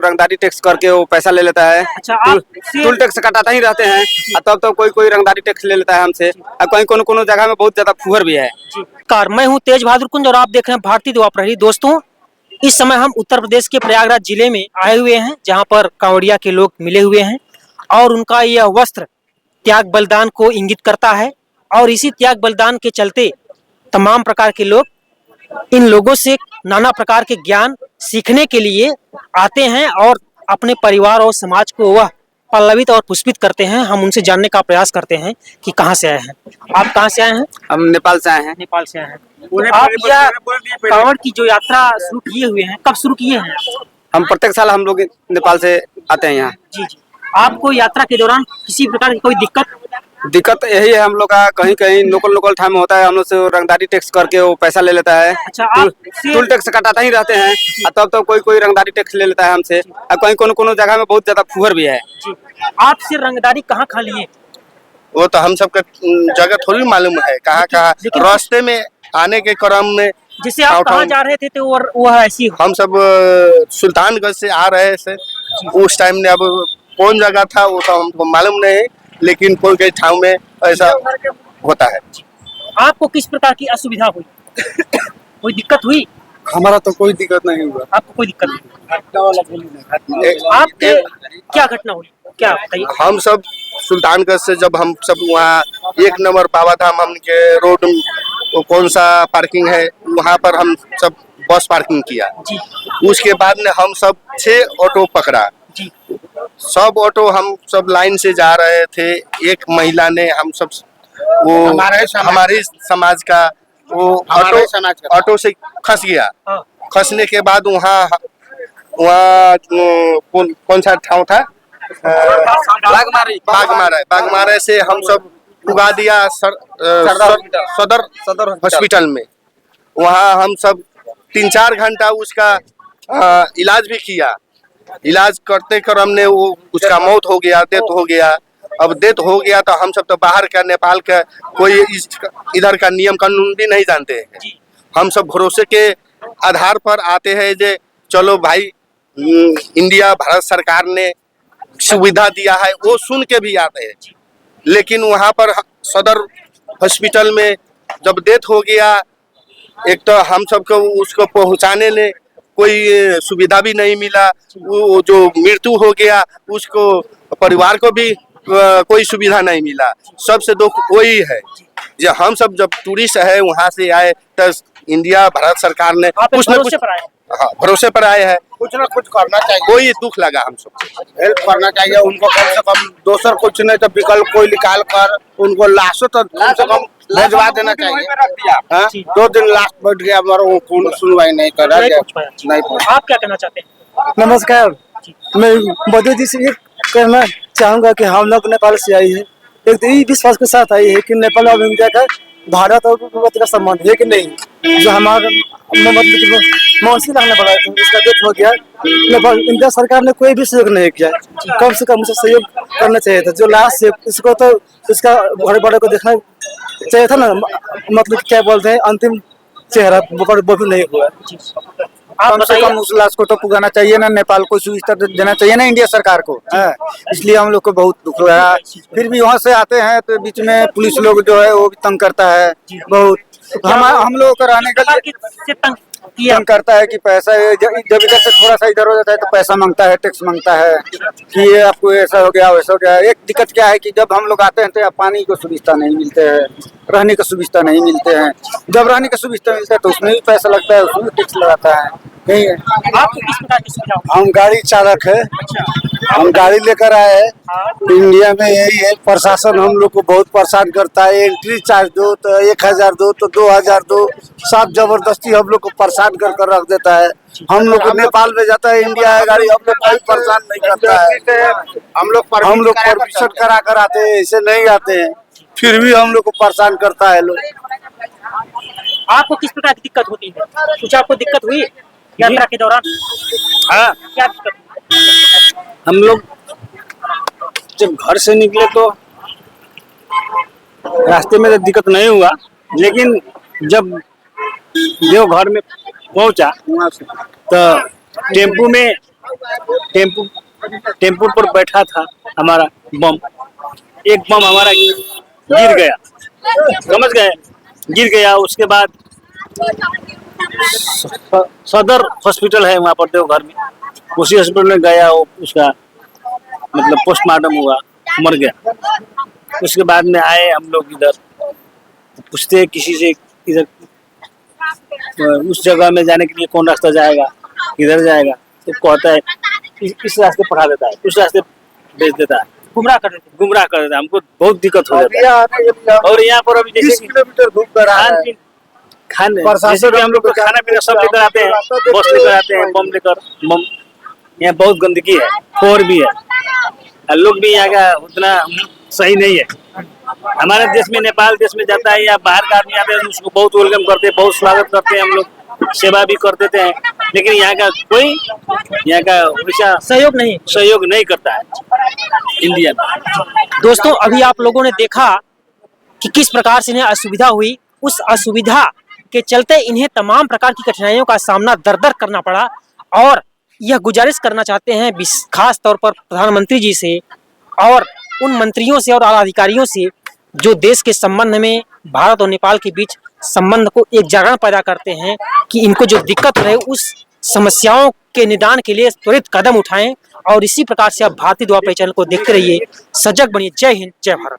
रंगदारी टैक्स करके वो पैसा ले लेता है। अच्छा, टूल टैक्स कटाता ही रहते हैं। तब तो कोई रंगदारी टैक्स ले लेता है हमसे। और कहीं कोनो जगह में बहुत ज्यादा फुहर भी है। कार मैं हूँ तेज बहादुर कुंज और आप देख रहे हैं भारतीय दुआ प्रहरी। दोस्तों, इस समय हम उत्तर प्रदेश के प्रयागराज जिले में आए हुए हैं, जहां पर कांवड़िया के लोग मिले हुए हैं और उनका यह वस्त्र त्याग बलिदान को इंगित करता है। और इसी त्याग बलिदान के चलते तमाम प्रकार के लोग इन लोगों से नाना प्रकार के ज्ञान सीखने के लिए आते हैं और अपने परिवार और समाज को वह पल्लवित और पुष्पित करते हैं। हम उनसे जानने का प्रयास करते हैं कि कहाँ से आए हैं। आप कहाँ से आए हैं? हम नेपाल से आए हैं। नेपाल से आए हैं। आप यह कांवड़ की जो यात्रा शुरू किए हुए हैं, कब शुरू किए हैं? हम प्रत्येक साल हम लोग नेपाल से आते हैं यहाँ। जी जी। आपको यात्रा के दौरान किसी प्रकार की कोई दिक्कत यही है हम लोग का, कहीं लोकल टाइम होता है, हम लोग से रंगदारी टैक्स करके वो पैसा ले लेता है। अच्छा, टूल टैक्स कटाता ही रहते हैं। तब तो कोई रंगदारी टैक्स ले लेता है हमसे। और कहीं कोनो जगह में बहुत ज्यादा फुहर भी है। आपसे रंगदारी कहाँ खा लिए? वो तो हम सबका जगह थोड़ी मालूम है कहाँ रास्ते में आने के क्रम में। जैसे आप कहाँ जा रहे थे तो वो ऐसी हम सब सुल्तानगंज से आ रहे थे। उस टाइम में अब कौन जगह था वो तो हमको मालूम नहीं, लेकिन कोई ठाव में ऐसा होता है। आपको किस प्रकार की असुविधा हुई? कोई दिक्कत हुई? हमारा तो कोई दिक्कत नहीं हुआ। आपको कोई दिक्कत नहीं? आपके क्या घटना हुई, क्या बताइए? हम सब सुल्तानगंज से जब हम सब वहाँ 1 नंबर पावा था, हम के रोड वो कौन सा पार्किंग है वहाँ पर हम सब बस पार्किंग किया। उसके बाद में हम सब 6 ऑटो पकड़ा। सब ऑटो हम सब लाइन से जा रहे थे। एक महिला ने हम सब वो हमारे समाज का वो ऑटो से खस गया। खसने के बाद वहाँ कौन सा ठाव था? बागमारा से हम सब उगा दिया सदर हॉस्पिटल में। वहाँ हम सब 3-4 घंटा उसका इलाज भी किया। इलाज करते क्रम में वो उसका मौत हो गया, डेथ हो गया। अब डेथ हो गया तो हम सब तो बाहर का नेपाल का कोई इधर का नियम कानून भी नहीं जानते हैं। हम सब भरोसे के आधार पर आते हैं जे चलो भाई इंडिया भारत सरकार ने सुविधा दिया है, वो सुन के भी आते हैं। लेकिन वहाँ पर सदर हॉस्पिटल में जब डेथ हो गया, एक तो हम सबको उसको पहुँचाने में कोई सुविधा भी नहीं मिला। वो जो मृत्यु हो गया उसको परिवार को भी कोई सुविधा नहीं मिला। सबसे दुख वही है। जो हम सब जब टूरिस्ट है वहाँ से आए तो इंडिया भारत सरकार ने कुछ न कुछ भरोसे पर आए हैं, कुछ न कुछ करना चाहिए। कोई दुख लगा, हम सब हेल्प करना चाहिए उनको। कम से कम दूसर कुछ नहीं तो विकल्प कोई निकाल कर उनको लाशों तो कम से कम भेजवा देना चाहिए। 2 दिन लाश बैठ गया हमारा, कौन सुनवाई नहीं कर रहा है। आप क्या कहना चाहते हैं? नमस्कार, मैं मोदी जी से ये कहना चाहूँगा कि हम लोग नेपाल से आई है, एक यही विश्वास के साथ आई है कि नेपाल और इंडिया का भारत और भारत का संबंध है कि नहीं। जो हमारा मतलब मौसी रहने वाला था उसका डेथ हो गया। नेपाल इंडिया सरकार ने कोई भी सहयोग नहीं किया। कम से कम उसे सहयोग करना चाहिए था। जो लास्ट है इसको तो इसका बड़े को देखना चाहिए था ना, मतलब क्या बोलते हैं अंतिम चेहरा वो भी नहीं हुआ। कम से कम उस लाश को तो पुगाना चाहिए ना, नेपाल को सुविधा देना चाहिए ना इंडिया सरकार को। इसलिए हम लोग को बहुत दुख रहा है। फिर भी वहाँ से आते हैं तो बीच में पुलिस लोग जो है वो भी तंग करता है बहुत। हम लोग को रहने के लिए तंग करता है कि पैसा जब इधर से थोड़ा सा इधर हो जाता है तो पैसा मांगता है, टैक्स मांगता है कि ये आपको ऐसा हो गया वैसा हो गया। एक दिक्कत क्या है कि जब हम लोग आते हैं तो पानी को सुविधा नहीं मिलते हैं, रहने का सुविधा नहीं मिलते हैं। जब रहने का सुविधा मिलता है तो उसमें भी पैसा लगता है, उसमें भी टैक्स लगाता है। नहीं है। आपको किस प्रकार की सुविधा? हम गाड़ी चालक है। हम गाड़ी लेकर आए हैं। इंडिया में यही है, प्रशासन हम लोग को बहुत परेशान करता है। एंट्री चार्ज दो तो 1000 दो तो 2000 दो, सब जबरदस्ती हम लोग को परेशान कर रख देता है। हम लोग को नेपाल में जाता है, इंडिया है गाड़ी, हम लोग कोई परेशान नहीं करता है। हम लोग परमिशन करा कर आते हैं, ऐसे नहीं आते हैं, फिर भी हम लोग को परेशान करता है लोग। आपको किस प्रकार की दिक्कत होती है? कुछ आपको दिक्कत हुई यात्रा के दौरान? हाँ, क्या दिक्कत? हम लोग जब घर से निकले तो रास्ते में तो दिक्कत नहीं हुआ, लेकिन जब देवघर में पहुंचा तो टेम्पू में टेम्पू पर बैठा था हमारा बम, एक बम हमारा गिर गया, समझ गए, गिर गया। उसके बाद सदर हॉस्पिटल है वहाँ पर देवघर में, उसी हॉस्पिटल में गया, वो उसका मतलब पोस्टमार्टम हुआ, मर गया। उसके बाद में आए हम लोग इधर, पूछते किसी से इधर उस जगह में जाने के लिए कौन रास्ता जाएगा, किधर जाएगा, तो कहता है इस रास्ते पढ़ा देता है, उस रास्ते भेज देता है, गुमराह कर देता है। हमको बहुत दिक्कत हो जाता है। और यहाँ पर अभी जैसे खाने जैसे कि हम लोग खाना पीना सब लेकर आते हैं, बस लेकर आते हैं, बम यहाँ बहुत गंदगी है, शोर भी है, और लोग भी यहाँ का उतना सही नहीं है। हमारे देश में, नेपाल देश में जाता है या बाहर का आदमी आता है, उसको बहुत वेलकम करते हैं, बहुत स्वागत करते हैं, हम लोग सेवा भी कर देते हैं, लेकिन यहाँ का कोई वैसा सहयोग नहीं करता है इंडिया में। दोस्तों, अभी आप लोगों ने देखा कि किस प्रकार से इन्हें असुविधा हुई। उस असुविधा के चलते इन्हें तमाम प्रकार की कठिनाइयों का सामना दर करना पड़ा, और यह गुजारिश करना चाहते हैं खास तौर पर प्रधानमंत्री जी से और उन मंत्रियों से और आला अधिकारियों से जो देश के संबंध में भारत और नेपाल के बीच संबंध को एक जागरण पैदा करते हैं, कि इनको जो दिक्कत रहे उस समस्याओं के निदान के लिए त्वरित कदम उठाएं। और इसी प्रकार से आप भारतीय द्वार चैनल को देखते रहिए, सजग बनिए। जय हिंद, जय भारत।